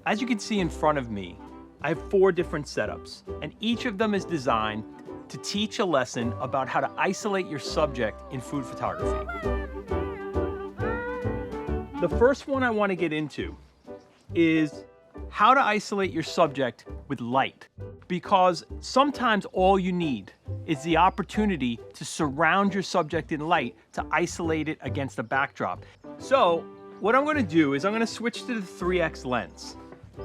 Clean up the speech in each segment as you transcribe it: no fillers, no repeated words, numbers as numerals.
As you can see in front of me, I have 4 different setups, and each of them is designed to teach a lesson about how to isolate your subject in food photography. The first one I want to get into is how to isolate your subject with light, because sometimes all you need is the opportunity to surround your subject in light to isolate it against a backdrop. So what I'm going to do is I'm going to switch to the 3x lens,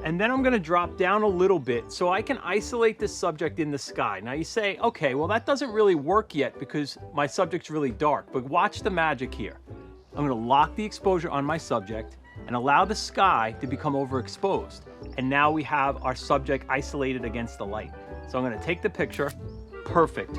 and then I'm going to drop down a little bit so I can isolate this subject in the sky. Now you say, okay, well that doesn't really work yet because my subject's really dark, but watch the magic here. I'm going to lock the exposure on my subject and allow the sky to become overexposed. And now we have our subject isolated against the light. So I'm going to take the picture. Perfect.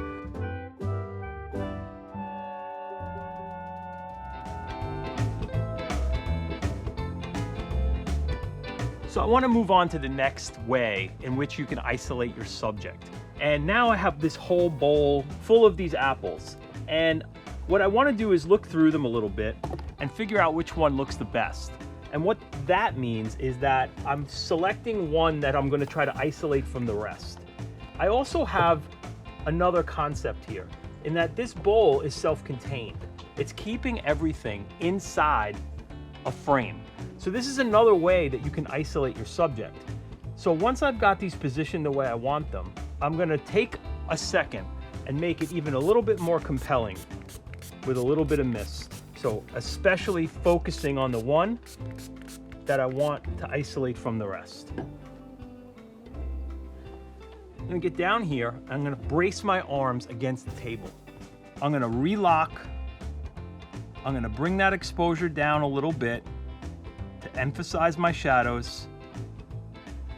So I want to move on to the next way in which you can isolate your subject. And now I have this whole bowl full of these apples. And what I want to do is look through them a little bit and figure out which one looks the best. And what that means is that I'm selecting one that I'm going to try to isolate from the rest. I also have another concept here in that this bowl is self-contained. It's keeping everything inside a frame. So this is another way that you can isolate your subject. So once I've got these positioned the way I want them, I'm going to take a second and make it even a little bit more compelling with a little bit of mist. So especially focusing on the one that I want to isolate from the rest. I'm gonna get down here, I'm gonna brace my arms against the table. I'm gonna relock, I'm gonna bring that exposure down a little bit to emphasize my shadows.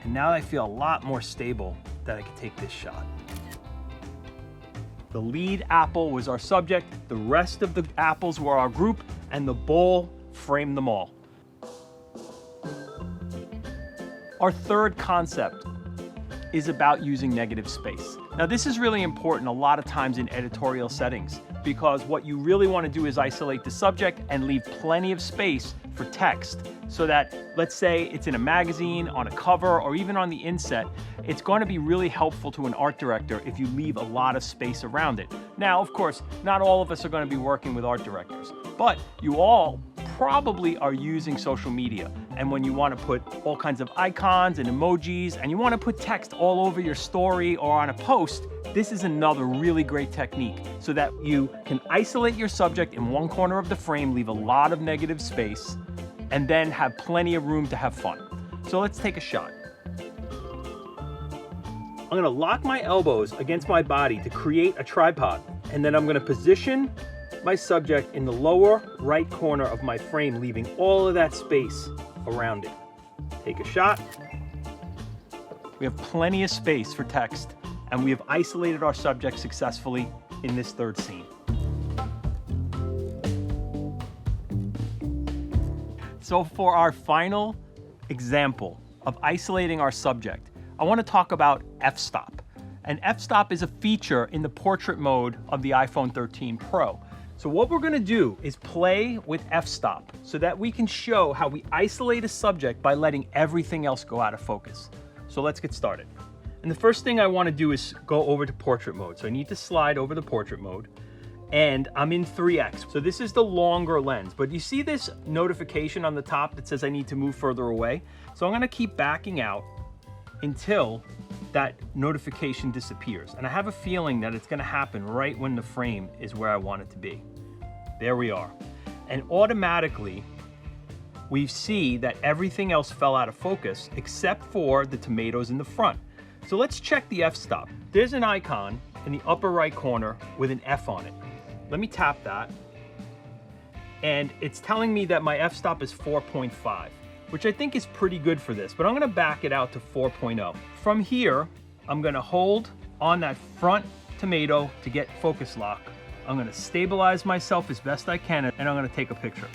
And now I feel a lot more stable that I can take this shot. The lead apple was our subject, the rest of the apples were our group, and the bowl framed them all. Our third concept is about using negative space. Now this is really important a lot of times in editorial settings, because what you really want to do is isolate the subject and leave plenty of space for text, so that, let's say it's in a magazine, on a cover, or even on the inset, it's going to be really helpful to an art director if you leave a lot of space around it. Now, of course, not all of us are going to be working with art directors, but you all probably are using social media. And when you want to put all kinds of icons and emojis, and you want to put text all over your story or on a post, this is another really great technique so that you can isolate your subject in one corner of the frame, leave a lot of negative space, and then have plenty of room to have fun. So let's take a shot. I'm gonna lock my elbows against my body to create a tripod, and then I'm gonna position my subject in the lower right corner of my frame, leaving all of that space around it. Take a shot. We have plenty of space for text, and we have isolated our subject successfully in this third scene. So for our final example of isolating our subject, I want to talk about f-stop. And f-stop is a feature in the portrait mode of the iPhone 13 Pro. So what we're going to do is play with f-stop so that we can show how we isolate a subject by letting everything else go out of focus. So let's get started. And the first thing I want to do is go over to portrait mode. So I need to slide over to portrait mode, and I'm in 3x. So this is the longer lens, but you see this notification on the top that says I need to move further away. So I'm going to keep backing out until that notification disappears. And I have a feeling that it's going to happen right when the frame is where I want it to be. There we are. And automatically we see that everything else fell out of focus except for the tomatoes in the front. So let's check the f-stop. There's an icon in the upper right corner with an F on it. Let me tap that. And it's telling me that my f-stop is 4.5, which I think is pretty good for this, but I'm gonna back it out to 4.0. From here, I'm gonna hold on that front tomato to get focus lock. I'm gonna stabilize myself as best I can, and I'm gonna take a picture.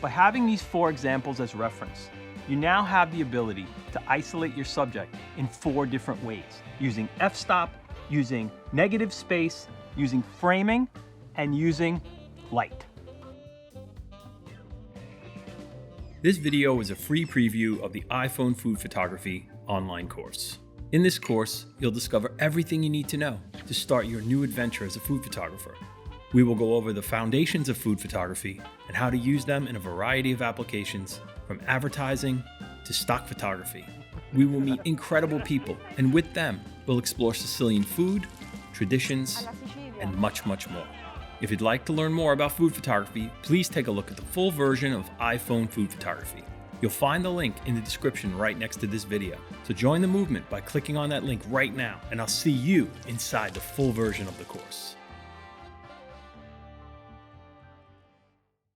By having these 4 examples as reference, you now have the ability to isolate your subject in 4 different ways, using f-stop, using negative space, using framing, and using light. This video is a free preview of the iPhone Food Photography online course. In this course, you'll discover everything you need to know to start your new adventure as a food photographer. We will go over the foundations of food photography and how to use them in a variety of applications, from advertising to stock photography. We will meet incredible people, and with them, we'll explore Sicilian food, traditions, and much, much more. If you'd like to learn more about food photography, please take a look at the full version of iPhone Food Photography. You'll find the link in the description right next to this video. So join the movement by clicking on that link right now, and I'll see you inside the full version of the course.